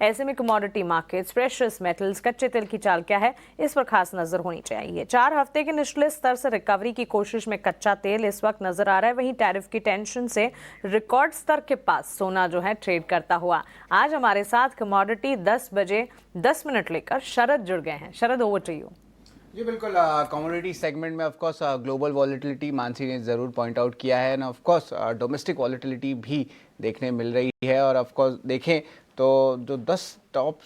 ऐसे में commodity markets, precious metals, कच्चे तेल की चाल क्या है, इस पर खास नजर होनी चाहिए। 4 हफ्ते के निचले स्तर से रिकवरी की कोशिश में कच्चा तेल इस वक्त नजर आ रहा है। वहीं टैरिफ की टेंशन से रिकॉर्ड स्तर के पास सोना जो है ट्रेड करता हुआ। आज हमारे साथ कमोडिटी 10 बजे 10 मिनट लेकर शरद जुड़ गए हैं। शरद, ओवर टू यू। जी बिल्कुल, कमोडिटी सेगमेंट में of course global volatility Mansi ने ज़रूर पॉइंट आउट किया है ना। ऑफ कोर्स डोमेस्टिक वॉलेटिलिटी भी देखने मिल रही है। और ऑफ कोर्स देखें तो जो 10 टॉप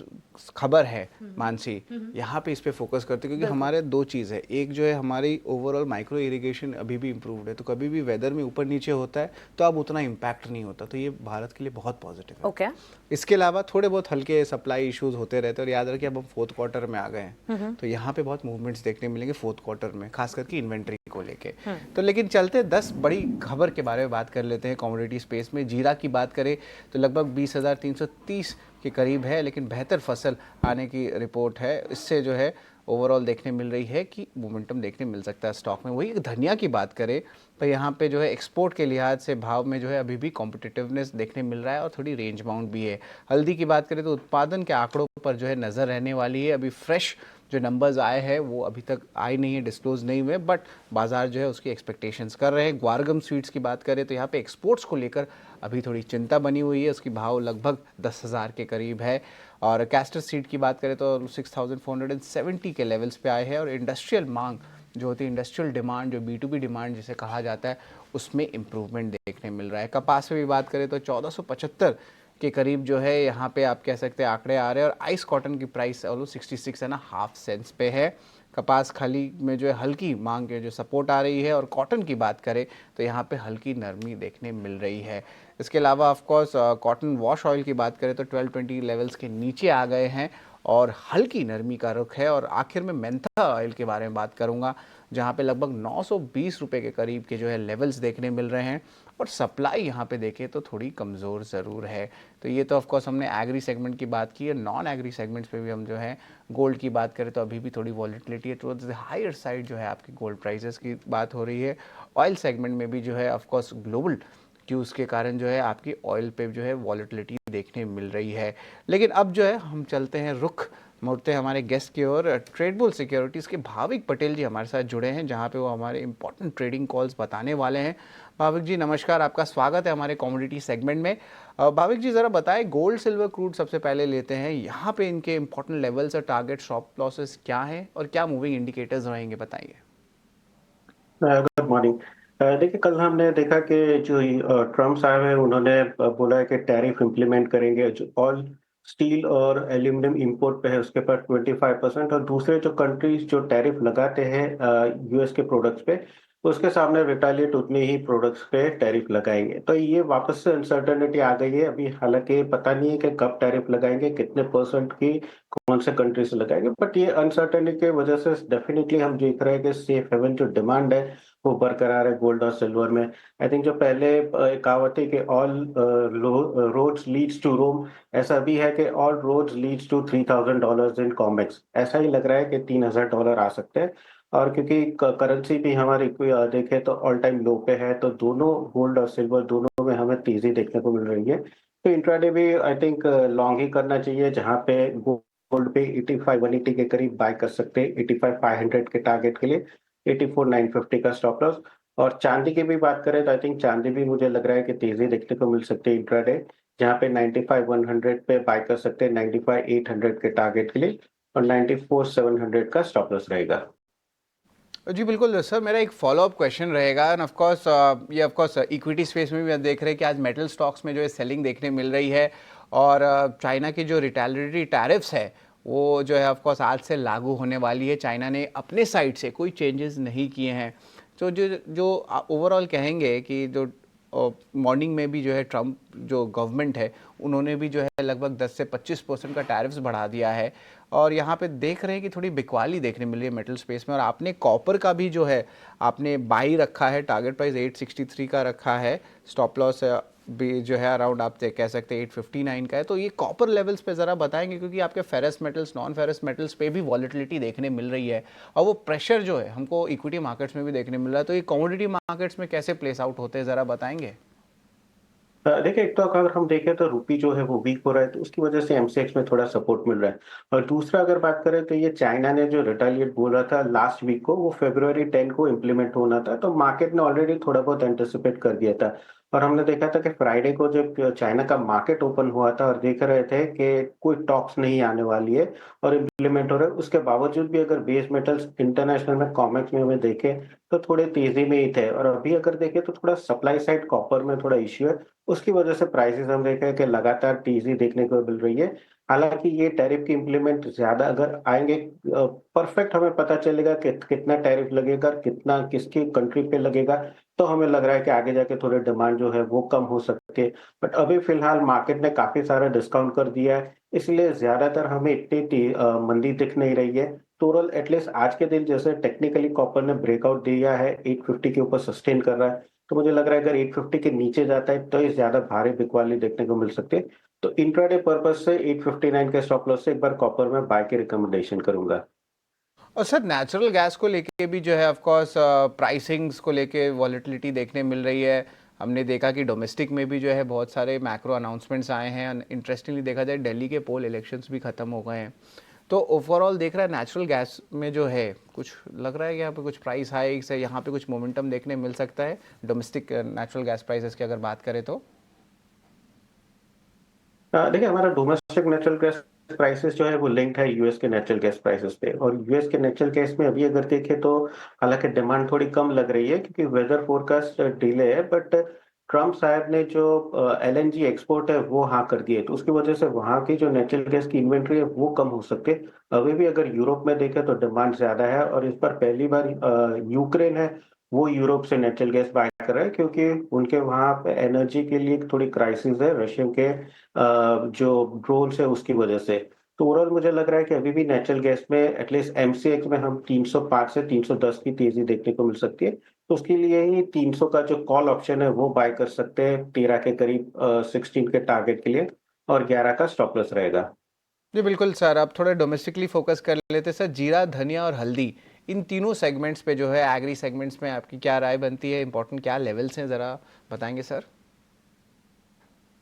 खबर है मानसी, यहाँ पे इस पे फोकस करते हैं क्योंकि हमारे दो चीज़ है। एक जो है हमारी ओवरऑल माइक्रो इरिगेशन अभी भी इम्प्रूव्ड है, तो कभी भी वेदर में ऊपर नीचे होता है तो अब उतना इम्पैक्ट नहीं होता, तो ये भारत के लिए बहुत पॉजिटिव है। ओके। इसके अलावा थोड़े बहुत हल्के सप्लाई इश्यूज होते रहते हैं। और याद रखिए अब हम फोर्थ क्वार्टर में आ गए हैं, तो यहाँ पे बहुत मूवमेंट्स देखने मिलेंगे फोर्थ क्वार्टर में, खास करके इन्वेंट्री को लेके। तो लेकिन चलते 10 बड़ी खबर के बारे में बात कर लेते हैं कमोडिटी स्पेस में। जीरा की बात करें तो लगभग 20,330 के करीब है, लेकिन बेहतर फसल आने की रिपोर्ट है। इससे जो है ओवरऑल देखने मिल रही है कि मोमेंटम देखने मिल सकता है स्टॉक में। वही धनिया की बात करें तो यहाँ पे जो है एक्सपोर्ट के लिहाज से भाव में जो है अभी भी कॉम्पिटिटिवनेस देखने मिल रहा है और थोड़ी रेंज बाउंड भी है। हल्दी की बात करें तो उत्पादन के आंकड़ों पर जो है नज़र रहने वाली है। अभी फ्रेश जो नंबर्स आए हैं वो अभी तक आए नहीं है, डिस्क्लोज नहीं हुए, बट बाजार जो है उसकी एक्सपेक्टेशंस कर रहे हैं। ग्वारगम स्वीट्स की बात करें तो यहाँ पे एक्सपोर्ट्स को लेकर अभी थोड़ी चिंता बनी हुई है। उसकी भाव लगभग 10,000 के करीब है। और कैस्टर सीड की बात करें तो 6,470 के लेवल्स पे आए हैं। और इंडस्ट्रियल मांग जो होती है, इंडस्ट्रियल डिमांड जो B2B डिमांड जिसे कहा जाता है, उसमें इम्प्रूवमेंट देखने मिल रहा है। कपास में भी बात करें तो 1475 के करीब जो है यहाँ पे आप कह सकते हैं आंकड़े आ रहे हैं। और आइस कॉटन की प्राइस ऑलमोस्ट 66.5 सेंट्स पे है। कपास खाली में जो है हल्की मांग के जो सपोर्ट आ रही है। और कॉटन की बात करें तो यहाँ पे हल्की नरमी देखने मिल रही है। इसके अलावा of course cotton wash oil की बात करें तो 1220 लेवल्स के नीचे आ गए हैं और हल्की नरमी का रुख है। और आखिर में मेंथा ऑयल के बारे में बात करूंगा, जहां पे लगभग 920 रुपए के करीब के जो है लेवल्स देखने मिल रहे हैं। और सप्लाई यहाँ पे देखें तो थोड़ी कमज़ोर ज़रूर है। तो ये तो ऑफकोर्स हमने एग्री सेगमेंट की बात की है। नॉन एग्री सेगमेंट्स पे भी हम जो है गोल्ड की बात करें तो अभी भी थोड़ी वॉलेटिलिटी है, टुवर्ड्स द हायर साइड जो है आपकी गोल्ड प्राइसेस की बात हो रही है। ऑयल सेगमेंट में भी जो है ऑफकोर्स ग्लोबल क्यूज़ के कारण जो है आपकी ऑयल पे जो है वॉलेटिलिटी देखने मिल रही है। लेकिन अब जो है हम चलते हैं रुख मुड़ते हैं हमारे गेस्ट की ओर। ट्रेडबुल सिक्योरिटीज़ के भाविक पटेल जी हमारे साथ जुड़े हैं, जहां पे वो हमारे इंपॉर्टेंट ट्रेडिंग कॉल्स बताने वाले हैं। भाविक जी नमस्कार, आपका स्वागत है हमारे कमोडिटी सेगमेंट में। भाविक जी ज़रा बताएं, गोल्ड सिल्वर क्रूड सबसे पहले लेते हैं, यहाँ पे इनके इंपॉर्टेंट लेवल्स और टारगेट स्टॉप लॉसेस क्या हैं और क्या मूविंग इंडिकेटर्स रहेंगे, बताइए। Good morning. देखिए, कल हमने देखा कि जो ट्रम्प साहब हैं उन्होंने बोला है कि टैरिफ इम्प्लीमेंट करेंगे जो ऑल स्टील और एल्यूमिनियम इंपोर्ट पे है उसके पर 25%, और दूसरे जो कंट्रीज जो टैरिफ लगाते हैं यूएस के प्रोडक्ट्स पे, उसके सामने रिटालिएट उतने ही प्रोडक्ट्स पे टैरिफ लगाएंगे। तो ये वापस से अनसर्टेनिटी आ गई है। अभी हालांकि पता नहीं है कि कब टैरिफ लगाएंगे, कितने परसेंट की, कौन से कंट्री से लगाएंगे, बट ये अनसर्टेनिटी की वजह से डेफिनेटली हम देख रहे हैं कि सेफ हेवन जो डिमांड है वो बरकरार है गोल्ड और सिल्वर में। आई थिंक जो पहले कहावत है कि all roads leads to Rome, ऐसा भी है कि all roads leads to $3,000 in COMEX. ऐसा ही लग रहा है कि $3,000 आ सकते हैं। और क्योंकि करेंसी भी हमारी देखें तो ऑल टाइम लो पे है, तो दोनों गोल्ड और सिल्वर दोनों में हमें तेजी देखने को मिल रही है। तो इंट्राडे भी आई थिंक लॉन्ग ही करना चाहिए, जहां पे गोल्ड पे 85-180 के करीब बाय कर सकते हैं, 85-500 के टारगेट के लिए, 84,950 का स्टॉप लॉस। और चांदी की भी बात करें तो आई थिंक चांदी भी मुझे लग रहा है कि तेजी देखने को मिल सकती है इंट्राडे, जहां पे 95-100 पे बाय कर सकते हैं, 95-800 के टारगेट के लिए, और 94,700 का स्टॉप लॉस रहेगा। जी बिल्कुल सर, मेरा एक फॉलोअप क्वेश्चन रहेगा। एंड ऑफ कोर्स ये ऑफ कोर्स इक्विटी स्पेस में भी आप देख रहे हैं कि आज मेटल स्टॉक्स में जो है सेलिंग देखने मिल रही है। और चाइना की जो रिटेलिटरी टैरिफ्स है वो जो है ऑफ कोर्स आज से लागू होने वाली है। चाइना ने अपने साइड से कोई चेंजेस नहीं किए हैं। तो जो जो ओवरऑल कहेंगे कि जो मॉर्निंग में भी जो है ट्रम्प जो गवर्नमेंट है उन्होंने भी जो है लगभग 10 से 25% का टैरिफ्स बढ़ा दिया है। और यहाँ पे देख रहे हैं कि थोड़ी बिकवाली देखने मिल रही है मेटल स्पेस में। और आपने कॉपर का भी जो है आपने बाई रखा है, टारगेट प्राइस 863 का रखा है, स्टॉप लॉस भी जो है अराउंड आप कह सकते हैं 859 का है। तो ये कॉपर लेवल्स पे ज़रा बताएंगे, क्योंकि आपके ferrous metals, non ferrous metals पे भी वॉलेटिलिटी देखने मिल रही है और वो प्रेशर जो है हमको इक्विटी मार्केट्स में भी देखने मिल रहा है। तो ये कमोडिटी मार्केट्स में कैसे प्लेस आउट होते हैं, ज़रा बताएंगे। देखिए, एक तो अगर हम देखें तो रुपी जो है वो वीक हो रहा है, तो उसकी वजह से एमसीएक्स में थोड़ा सपोर्ट मिल रहा है। और दूसरा अगर बात करें तो ये चाइना ने जो रिटेलिएट बोला था लास्ट वीक को, वो फ़रवरी 10 को इम्प्लीमेंट होना था, तो मार्केट ने ऑलरेडी थोड़ा बहुत एंटिसिपेट कर दिया था। और हमने देखा था कि फ्राइडे को जब चाइना का मार्केट ओपन हुआ था और देख रहे थे कि कोई टॉक्स नहीं आने वाली है और इम्प्लीमेंट हो रहा है, उसके बावजूद भी अगर बेस मेटल्स इंटरनेशनल में कॉमेक्स में हमें देखें, तो थोड़े तेज़ी में ही थे। और अभी अगर देखें तो थोड़ा सप्लाई साइड कॉपर में थोड़ा इश्यू है, उसकी वजह से प्राइसेज़ हम देख रहे हैं कि लगातार तेज़ी देखने को मिल रही है। हालाँकि ये टैरिफ की इम्प्लीमेंट ज़्यादा अगर आएँगे परफेक्ट हमें पता चलेगा कि कितना टैरिफ लगेगा, कितना किसकी कंट्री पे लगेगा, तो हमें लग रहा है कि आगे जाके थोड़ी डिमांड जो है वो कम हो सकती है। बट अभी फ़िलहाल मार्केट ने काफ़ी सारा डिस्काउंट कर दिया है, इसलिए ज़्यादातर हमें इतनी मंदी दिख नहीं रही है। तो ओवरऑल एटलीस्ट आज के दिन जैसे टेक्निकली कॉपर ने ब्रेकआउट दिया है, 850 के ऊपर सस्टेन कर रहा है। तो मुझे लग रहा है अगर 850 के नीचे जाता है तो ये ज़्यादा भारी बिकवाली देखने को मिल सकती है। तो इंट्राडे पर्पज़ से 859 के स्टॉप लॉस से एक बार कॉपर में बाय की रिकमेंडेशन करूँगा। और सर नेचुरल गैस को लेके भी जो है ऑफ कोर्स प्राइसिंग्स को लेके वॉलेटिलिटी देखने मिल रही है। हमने देखा कि डोमेस्टिक में भी जो है बहुत सारे मैक्रो अनाउंसमेंट्स आए हैं। इंटरेस्टिंगली देखा जाए दिल्ली के पोल इलेक्शंस भी ख़त्म हो गए हैं। तो ओवरऑल देख रहा है नेचुरल गैस में जो है कुछ लग रहा है कि यहाँ पे कुछ प्राइस हाइक्स है, यहाँ पे कुछ मोमेंटम देखने मिल सकता है डोमेस्टिक नेचुरल गैस प्राइसेस की अगर बात करें तो। देखिए हमारा डोमेस्टिक नेचुरल गैस प्राइसेस जो है वो लिंक्ड है यूएस के नेचुरल गैस प्राइसेस पे। और यूएस के नेचुरल गैस में अभी अगर देखें तो हालांकि डिमांड थोड़ी कम लग रही है क्योंकि वेदर फोरकास्ट डिले है, बट ट्रम्प साहब ने जो एलएनजी एक्सपोर्ट है वो हाँ कर दिए, तो उसकी वजह से वहाँ की जो नेचुरल गैस की इन्वेंट्री है वो कम हो सकती है। अभी भी अगर यूरोप में देखें तो डिमांड ज्यादा है और इस बार पहली बार यूक्रेन है वो यूरोप से नेचुरल गैस बाय कर रहा है क्योंकि उनके वहाँ पे एनर्जी के लिए थोड़ी क्राइसिस है रशियन के जो ड्रोन्स है उसकी वजह से। तो ओवरऑल मुझे लग रहा है कि अभी भी नेचुरल गैस में एटलीस्ट एमसीएक्स में हम 305 से 310 की तेजी देखने को मिल सकती है। तो उसके लिए ही 300 का जो कॉल ऑप्शन है वो बाय कर सकते हैं 13 के करीब 16 के टारगेट के लिए और 11 का स्टॉप लॉस रहेगा। जी बिल्कुल सर, अब थोड़ा डोमेस्टिकली फोकस कर लेते सर। जीरा, धनिया और हल्दी, इन तीनों सेगमेंट्स पे जो है एग्री सेगमेंट्स में आपकी क्या राय बनती है? इंपॉर्टेंट क्या लेवल्स हैं, ज़रा बताएंगे सर?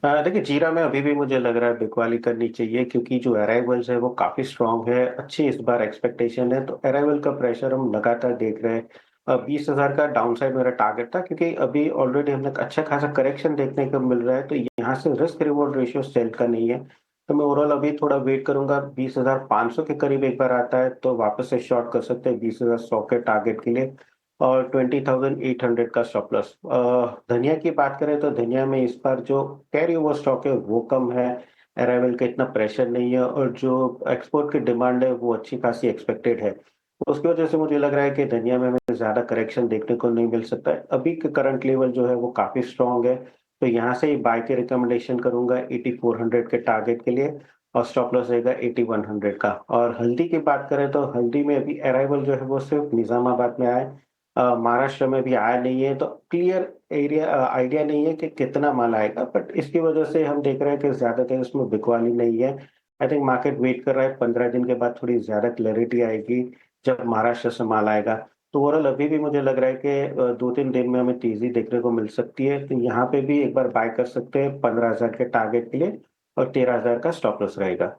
देखिए जीरा में अभी भी मुझे लग रहा है बिकवाली करनी चाहिए क्योंकि जो अराइवल्स है वो काफी स्ट्रांग है, अच्छी इस बार एक्सपेक्टेशन है, तो अराइवल का प्रेशर हम लगातार देख रहे हैं। 20,000 का डाउनसाइड मेरा टारगेट था क्योंकि अभी ऑलरेडी हमने अच्छा खासा करेक्शन देखने को मिल रहा है, तो यहाँ से रिस्क रिवॉर्ड रेशियो सेल का नहीं है। तो मैं ओवरऑल अभी थोड़ा वेट करूंगा, 20,500 के करीब एक बार आता है तो वापस से शॉर्ट कर सकते हैं 20,100 के टारगेट के लिए और 20,800 का स्टॉप लॉस। धनिया की बात करें तो धनिया में इस बार जो कैरी ओवर स्टॉक है वो कम है, अराइवल का इतना प्रेशर नहीं है और जो एक्सपोर्ट की डिमांड है वो अच्छी खासी एक्सपेक्टेड है। तो उसकी वजह से मुझे लग रहा है कि धनिया में हमें ज़्यादा करेक्शन देखने को नहीं मिल सकता है। अभी के करंट लेवल जो है वो काफ़ी स्ट्रॉन्ग है, तो यहाँ से ही बाय की रिकमेंडेशन करूँगा 8400 के टारगेट के लिए और स्टॉप लॉस रहेगा 8100 का। और हल्दी की बात करें तो हल्दी में अभी अराइवल जो है वो सिर्फ निज़ामाबाद में आया है, महाराष्ट्र में भी आया नहीं है, तो क्लियर आइडिया नहीं है कि कितना माल आएगा, बट इसकी वजह से हम देख रहे हैं कि ज़्यादातर इसमें बिकवाली नहीं है। आई थिंक मार्केट वेट कर रहा है 15 दिन के बाद थोड़ी ज़्यादा क्लैरिटी आएगी जब महाराष्ट्र से माल आएगा। तो ओवरऑल अभी भी मुझे लग रहा है कि 2-3 दिन में हमें तेज़ी देखने को मिल सकती है। तो यहाँ पे भी एक बार बाय कर सकते हैं 15,000 के टारगेट के लिए और 13,000 का स्टॉप लॉस रहेगा।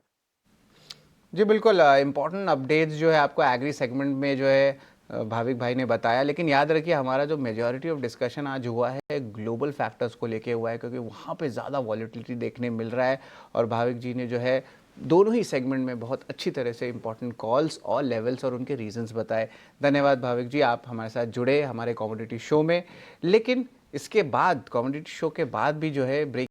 जी बिल्कुल, इम्पॉर्टेंट अपडेट्स जो है आपको एग्री सेगमेंट में जो है भाविक भाई ने बताया। लेकिन याद रखिए हमारा जो मेजॉरिटी ऑफ डिस्कशन आज हुआ है ग्लोबल फैक्टर्स को लेके हुआ है, क्योंकि वहाँ पे ज़्यादा वॉलेटिलिटी देखने मिल रहा है। और भाविक जी ने जो है दोनों ही सेगमेंट में बहुत अच्छी तरह से इंपॉर्टेंट कॉल्स और लेवल्स और उनके रीजंस बताए। धन्यवाद भाविक जी, आप हमारे साथ जुड़े हमारे कॉमोडिटी शो में। लेकिन इसके बाद कॉमोडिटी शो के बाद भी जो है ब्रेक